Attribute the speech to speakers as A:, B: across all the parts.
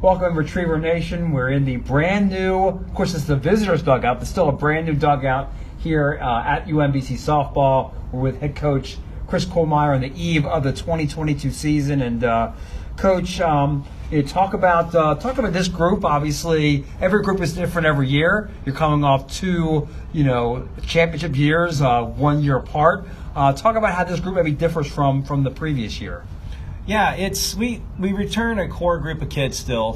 A: Welcome, Retriever Nation. We're in the brand new, of course, it's the visitors' dugout, but still a brand new dugout here at UMBC softball. We're with head coach Chris Kohlmeyer on the eve of the 2022 season. And Coach, talk about this group. Obviously, every group is different every year. You're coming off two, championship years, 1 year apart. Talk about how this group maybe differs from the previous year.
B: Yeah, we return a core group of kids still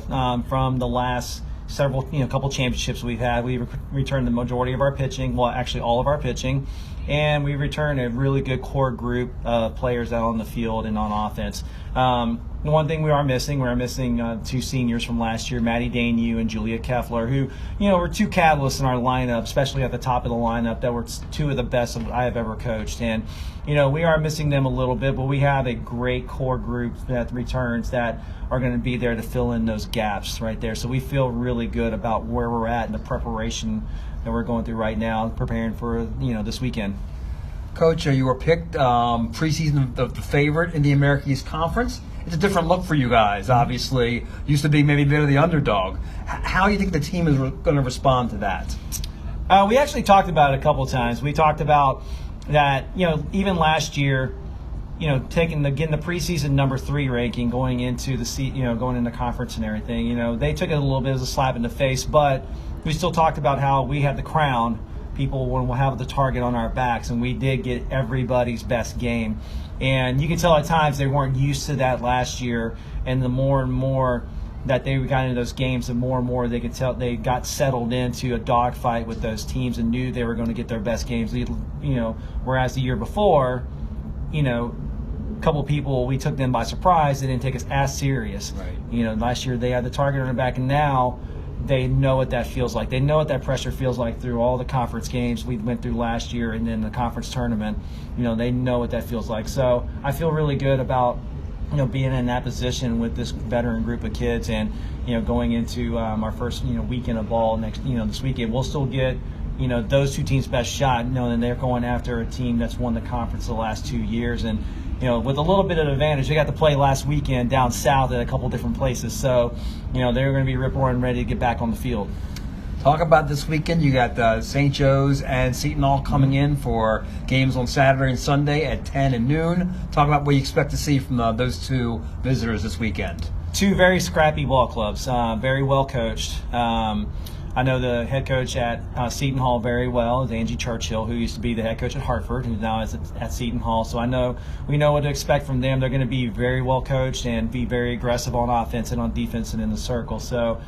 B: from the last several couple championships we've had. We returned the majority of our pitching, well, actually all of our pitching, and we return a really good core group of players out on the field and on offense. The one thing we're missing two seniors from last year, Maddie Danew and Julia Keffler, who were two catalysts in our lineup, especially at the top of the lineup, that were two of the best I have ever coached. And we are missing them a little bit, but we have a great core group that returns that are going to be there to fill in those gaps right there. So we feel really good about where we're at and the preparation that we're going through right now, preparing for this weekend.
A: Coach, you were picked preseason the favorite in the America East Conference. It's a different look for you guys, obviously. Used to be maybe a bit of the underdog. How do you think the team is going to respond to that?
B: We actually talked about it a couple of times. We talked about that, even last year, getting the preseason number 3 ranking going into going into conference and everything. They took it a little bit as a slap in the face, but we still talked about how we had the crown. People will have the target on our backs, and we did get everybody's best game. And you can tell at times they weren't used to that last year, and the more and more that they got into those games, the more and more they could tell they got settled into a dogfight with those teams and knew they were going to get their best games. Whereas the year before, a couple of people, we took them by surprise. They didn't take us as serious.
A: Right.
B: Last year they had the target on their back, and now they know what that feels like. They know what that pressure feels like through all the conference games we went through last year and then the conference tournament. They know what that feels like. So I feel really good about being in that position with this veteran group of kids, and going into our first weekend of ball this weekend. We'll still get those two teams' best shot, knowing they're going after a team that's won the conference the last 2 years. And with a little bit of advantage, they got to play last weekend down south at a couple different places. So, they're going to be rip-roaring ready to get back on the field.
A: Talk about this weekend. You got St. Joe's and Seton Hall coming in for games on Saturday and Sunday at 10 and noon. Talk about what you expect to see from those two visitors this weekend.
B: Two very scrappy ball clubs, very well coached. I know the head coach at Seton Hall very well, is Angie Churchill, who used to be the head coach at Hartford, who now is at Seton Hall. So we know what to expect from them. They're going to be very well coached and be very aggressive on offense and on defense and in the circle. So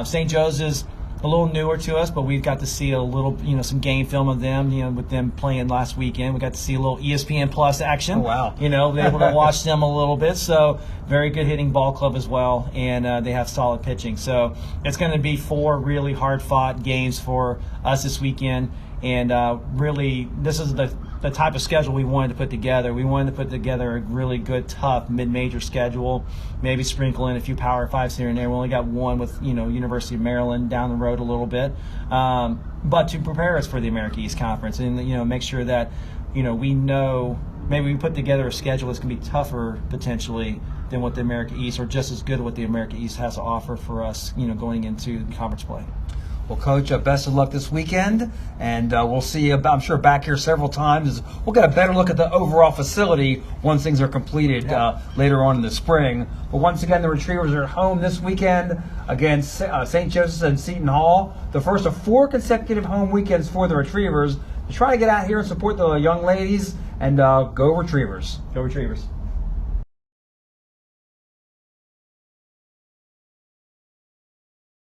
B: St. Joe's is a little newer to us, but we've got to see a little, some game film of them, with them playing last weekend. We got to see a little ESPN Plus action.
A: Oh, wow.
B: Be able to watch them a little bit. So very good hitting ball club as well, and they have solid pitching. So it's going to be 4 really hard-fought games for us this weekend. And really, this is the type of schedule we wanted to put together. We wanted to put together a really good, tough mid-major schedule, maybe sprinkle in a few Power 5s here and there. We only got one with, University of Maryland down the road a little bit. But to prepare us for the America East Conference and, make sure that, we know maybe we put together a schedule that's going to be tougher potentially than what the America East, or just as good as what the America East has to offer for us, going into conference play.
A: Well, Coach, best of luck this weekend, and we'll see you, I'm sure, back here several times. We'll get a better look at the overall facility once things are completed later on in the spring. But once again, the Retrievers are at home this weekend against St. Joseph's and Seton Hall, the first of 4 consecutive home weekends for the Retrievers. To try to get out here and support the young ladies, and go Retrievers.
B: Go Retrievers.